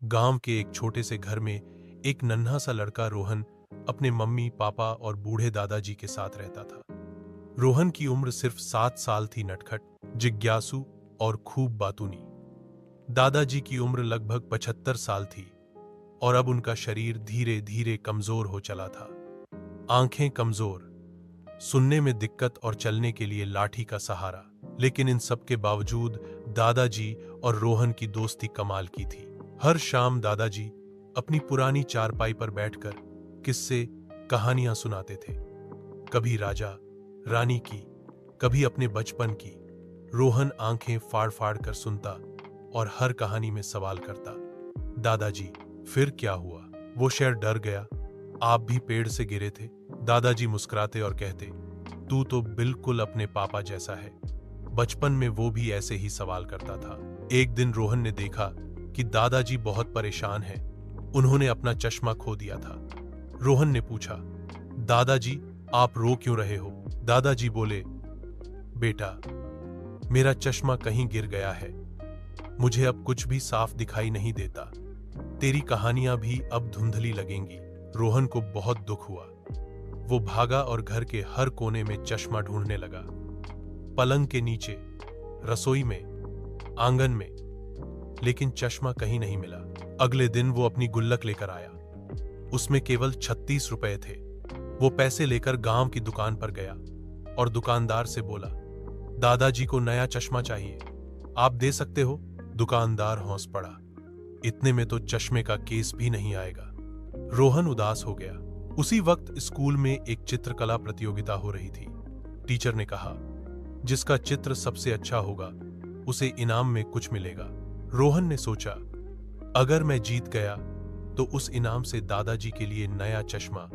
गांव के एक छोटे से घर में एक नन्हा सा लड़का रोहन अपने मम्मी पापा और बूढ़े दादाजी के साथ रहता था। रोहन की उम्र सिर्फ 7 साल थी। नटखट, जिज्ञासु और खूब बातूनी। दादाजी की उम्र लगभग 75 साल थी और अब उनका शरीर धीरे धीरे कमजोर हो चला था। आंखें कमजोर, सुनने में दिक्कत और चलने के लिए लाठी का सहारा। लेकिन इन सब के बावजूद दादाजी और रोहन की दोस्ती कमाल की थी। हर शाम दादाजी अपनी पुरानी चारपाई पर बैठकर किस्से कहानियां सुनाते थे, कभी राजा रानी की, कभी अपने बचपन की। रोहन आंखें फाड़ फाड़ कर सुनता और हर कहानी में सवाल करता, दादाजी फिर क्या हुआ? वो शेर डर गया, आप भी पेड़ से गिरे थे? दादाजी मुस्कुराते और कहते, तू तो बिल्कुल अपने पापा जैसा है। बचपन में वो भी ऐसे ही सवाल करता था। एक दिन रोहन ने देखा कि दादाजी बहुत परेशान हैं। उन्होंने अपना चश्मा खो दिया था। रोहन ने पूछा, दादाजी आप रो क्यों रहे हो? दादाजी बोले, बेटा मेरा चश्मा कहीं गिर गया है, मुझे अब कुछ भी साफ दिखाई नहीं देता, तेरी कहानियां भी अब धुंधली लगेंगी। रोहन को बहुत दुख हुआ। वो भागा और घर के हर कोने में चश्मा ढूंढने लगा, पलंग के नीचे, रसोई में, आंगन में, लेकिन चश्मा कहीं नहीं मिला। अगले दिन वो अपनी गुल्लक लेकर आया। उसमें केवल 36 रुपए थे। वो पैसे लेकर गांव की दुकान पर गया और दुकानदार से बोला, दादाजी को नया चश्मा चाहिए, आप दे सकते हो? दुकानदार हौंस पड़ा, इतने में तो चश्मे का केस भी नहीं आएगा। रोहन उदास हो गया। उसी वक्त स्कूल में एक चित्रकला प्रतियोगिता हो रही थी। टीचर ने कहा, जिसका चित्र सबसे अच्छा होगा उसे इनाम में कुछ मिलेगा। रोहन ने सोचा, अगर मैं जीत गया तो उस इनाम से दादाजी के लिए नया चश्मा